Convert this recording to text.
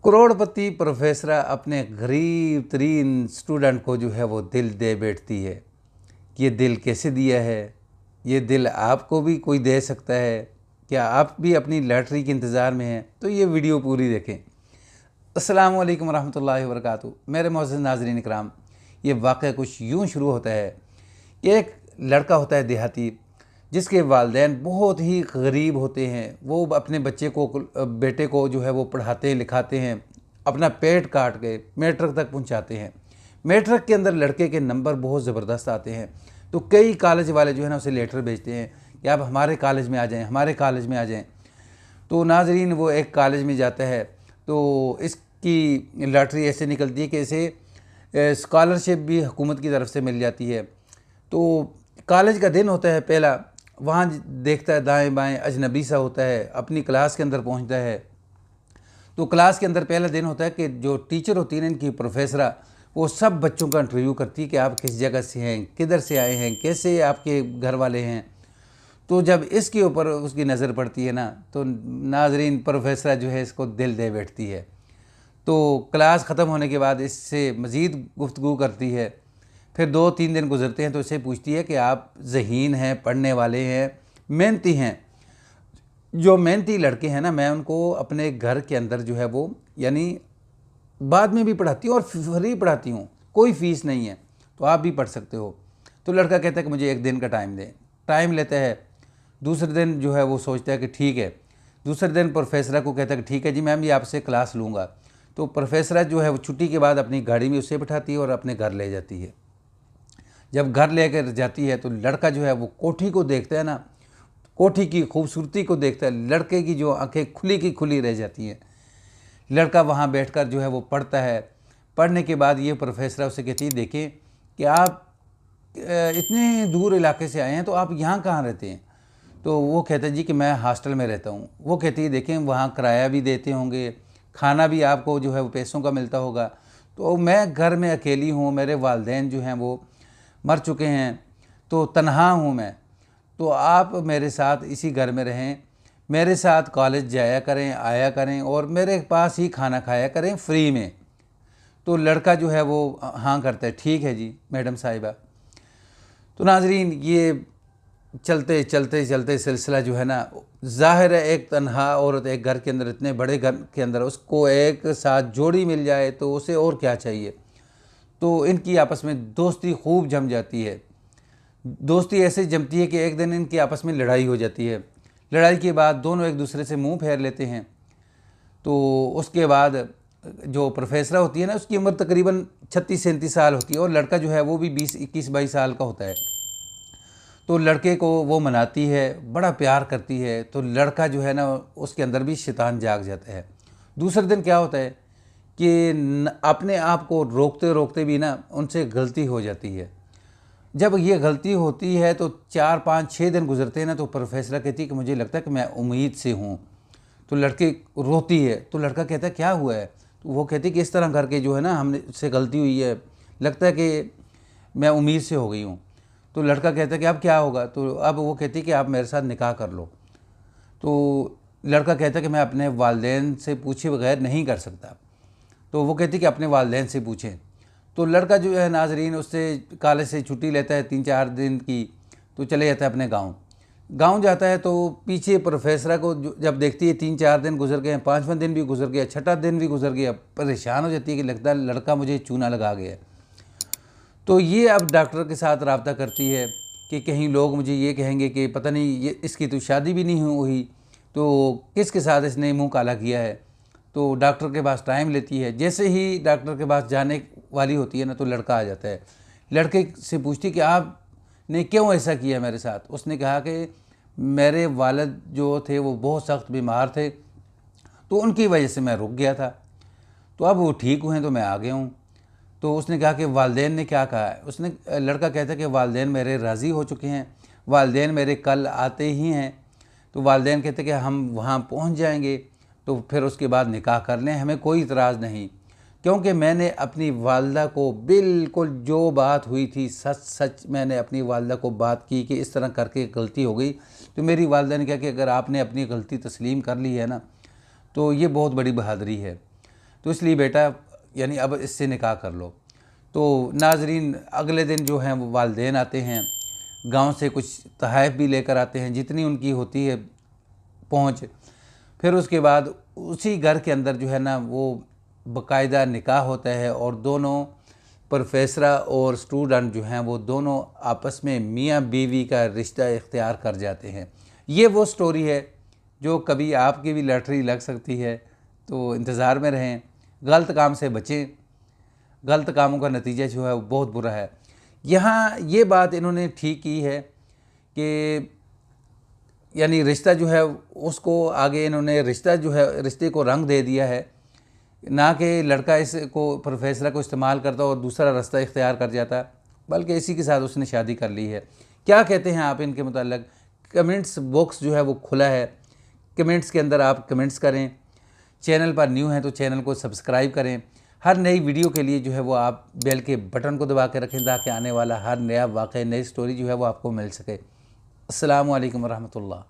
करोड़पति professor अपने गरीब तरीन स्टूडेंट को जो है वो दिल दे बैठती है। ये दिल कैसे दिया है? ये दिल आपको भी कोई दे सकता है? क्या आप भी अपनी लॉटरी के इंतज़ार में हैं? तो ये वीडियो पूरी देखें। अस्सलाम वालेकुम रहमतुल्लाहि व बरकातुहू। मेरे मोअज़्ज़ज़ नाज़रीन इकराम, ये वाक़या कुछ यूँ शुरू होता है। एक लड़का होता है देहाती, जिसके वालिदैन बहुत ही गरीब होते हैं। वो अपने बेटे को जो है वो पढ़ाते लिखाते हैं, अपना पेट काट के मैट्रिक तक पहुंचाते हैं। मैट्रिक के अंदर लड़के के नंबर बहुत ज़बरदस्त आते हैं, तो कई कॉलेज वाले जो है ना उसे लेटर भेजते हैं कि आप हमारे कॉलेज में आ जाएं, हमारे कॉलेज में आ जाएं। तो नाजरीन, वो एक कॉलेज में जाता है तो इसकी लॉटरी ऐसे निकलती है कि इसे स्कॉलरशिप भी हुकूमत की तरफ से मिल जाती है। तो कॉलेज का दिन होता है पहला, वहाँ देखता है दाएं बाएं अजनबी सा होता है, अपनी क्लास के अंदर पहुँचता है। तो क्लास के अंदर पहला दिन होता है कि जो टीचर होती है इनकी प्रोफेसरा, वो सब बच्चों का इंटरव्यू करती है कि आप किस जगह से हैं, किधर से आए हैं, कैसे आपके घर वाले हैं। तो जब इसके ऊपर उसकी नज़र पड़ती है ना, तो नाजरीन प्रोफेसर जो है इसको दिल दे बैठती है। तो क्लास ख़त्म होने के बाद इससे मज़ीद गुफ्तगू करती है। फिर 2-3 दिन गुजरते हैं तो इससे पूछती है कि आप ज़हीन हैं, पढ़ने वाले हैं, मेहनती हैं। जो मेहनती लड़के हैं ना, मैं उनको अपने घर के अंदर जो है वो यानी बाद में भी पढ़ाती हूँ और फ्री पढ़ाती हूँ, कोई फ़ीस नहीं है, तो आप भी पढ़ सकते हो। तो लड़का कहता है कि मुझे एक दिन का टाइम दें। टाइम लेता है। दूसरे दिन जो है वो सोचता है कि ठीक है। दूसरे दिन प्रोफेसर को कहता है कि ठीक है जी मैम, ये आपसे क्लास लूँगा। तो प्रोफेसर जो है वो छुट्टी के बाद अपनी गाड़ी में उसे बिठाती है और अपने घर ले जाती है। जब घर लेकर जाती है तो लड़का जो है वो कोठी को देखता है ना, कोठी की खूबसूरती को देखता है। लड़के की जो आंखें खुली की खुली रह जाती हैं। लड़का वहाँ बैठकर जो है वो पढ़ता है। पढ़ने के बाद ये प्रोफेसर उसे कहती है, देखें कि आप इतने दूर इलाके से आए हैं, तो आप यहाँ कहाँ रहते हैं? तो वो कहता है जी कि मैं हॉस्टल में रहता हूँ। वो कहती है, देखें वहाँ किराया भी देते होंगे, खाना भी आपको जो है वो पैसों का मिलता होगा। तो मैं घर में अकेली हूँ, मेरे वालिदैन जो हैं वो मर चुके हैं, तो तन्हा हूँ मैं। तो आप मेरे साथ इसी घर में रहें, मेरे साथ कॉलेज जाया करें, आया करें और मेरे पास ही खाना खाया करें फ्री में। तो लड़का जो है वो हाँ करता है, ठीक है जी मैडम साहिबा। तो नाजरीन, ये चलते चलते चलते सिलसिला जो है ना, ज़ाहिर है एक तन्हा औरत एक घर के अंदर, इतने बड़े घर के अंदर उसको एक साथ जोड़ी मिल जाए तो उसे और क्या चाहिए। तो इनकी आपस में दोस्ती खूब जम जाती है। दोस्ती ऐसे जमती है कि एक दिन इनकी आपस में लड़ाई हो जाती है। लड़ाई के बाद दोनों एक दूसरे से मुंह फेर लेते हैं। तो उसके बाद जो प्रोफेसर होती है ना, उसकी उम्र तकरीबन 36-37 साल होती है और लड़का जो है वो भी 20-21-22 साल का होता है। तो लड़के को वो मनाती है, बड़ा प्यार करती है। तो लड़का जो है ना उसके अंदर भी शैतान जाग जाता है। दूसरे दिन क्या होता है कि अपने आप को रोकते रोकते भी ना उनसे गलती हो जाती है। जब ये गलती होती है तो 4-5-6 दिन गुजरते हैं ना, तो प्रोफेसर कहती है कि मुझे लगता है कि मैं उम्मीद से हूँ। तो लड़की रोती है। तो लड़का कहता है क्या हुआ है? तो वो कहती है कि इस तरह करके जो है ना हमने से गलती हुई है, लगता है कि मैं उम्मीद से हो गई हूँ। तो लड़का कहता है कि अब क्या होगा? तो अब वो कहती है कि आप मेरे साथ निकाह कर लो। तो लड़का कहता है कि मैं अपने वालिदैन से पूछे बगैर नहीं कर सकता। तो वो कहती है कि अपने वालिदैन से पूछें। तो लड़का जो है नाजरीन उससे कॉलेज से छुट्टी लेता है 3-4 दिन की, तो चले जाता है अपने गांव जाता है। तो पीछे प्रोफेसर को जब देखती है 3-4 दिन गुजर गए, 5वां दिन भी गुजर गया, 6ठा दिन भी गुजर गया, परेशान हो जाती है कि लगता है लड़का मुझे चूना लगा गया। तो ये अब डॉक्टर के साथ रब्ता करती है कि कहीं लोग मुझे ये कहेंगे कि पता नहीं ये इसकी तो शादी भी नहीं हुई, तो किसके साथ इसने मुँह काला किया है। तो डॉक्टर के पास टाइम लेती है। जैसे ही डॉक्टर के पास जाने वाली होती है ना, तो लड़का आ जाता है। लड़के से पूछती कि आपने क्यों ऐसा किया मेरे साथ? उसने कहा कि मेरे वालिद जो थे वो बहुत सख्त बीमार थे, तो उनकी वजह से मैं रुक गया था। तो अब वो ठीक हुए हैं तो मैं आ गया हूँ। तो उसने कहा कि वालिदैन ने क्या कहा है? लड़का कहता है कि वालिदैन मेरे राज़ी हो चुके हैं, वालिदैन मेरे कल आते ही हैं। तो वालिदैन कहते हैं कि हम वहाँ पहुँच जाएंगे, तो फिर उसके बाद निकाह कर लें, हमें कोई इतराज़ नहीं। क्योंकि मैंने अपनी वालदा को बिल्कुल जो बात हुई थी सच सच मैंने अपनी वालदा को बात की कि इस तरह करके गलती हो गई। तो मेरी वालदा ने कहा कि अगर आपने अपनी गलती तस्लीम कर ली है ना, तो ये बहुत बड़ी बहादुरी है। तो इसलिए बेटा यानी अब इससे निकाह कर लो। तो नाजरीन, अगले दिन जो हैं वो वालिदैन आते हैं, गांव से कुछ तोहफ़े भी लेकर आते हैं जितनी उनकी होती है पहुंच। फिर उसके बाद उसी घर के अंदर जो है ना वो बाकायदा निकाह होता है और दोनों प्रोफेसर और स्टूडेंट जो हैं वो दोनों आपस में मियाँ बीवी का रिश्ता इख्तियार कर जाते हैं। ये वो स्टोरी है जो कभी आपकी भी लॉटरी लग सकती है, तो इंतज़ार में रहें, गलत काम से बचें। गलत कामों का नतीजा जो है वो बहुत बुरा है। यहाँ ये बात इन्होंने ठीक की है कि यानी रिश्ता जो है उसको आगे इन्होंने रिश्ते को रंग दे दिया है, ना कि लड़का इसको प्रोफेसर को इस्तेमाल करता और दूसरा रास्ता इख्तियार कर जाता, बल्कि इसी के साथ उसने शादी कर ली है। क्या कहते हैं आप इनके मुताल्लिक? कमेंट्स बॉक्स जो है वो खुला है, कमेंट्स के अंदर आप कमेंट्स करें। चैनल पर न्यू हैं तो चैनल को सब्सक्राइब करें। हर नई वीडियो के लिए जो है वो आप बेल के बटन को दबा के रखें ताकि आने वाला हर नया वाक़या, नई स्टोरी जो है वो आपको मिल सके। अस्सलामु अलैकुम रहमतुल्लाह।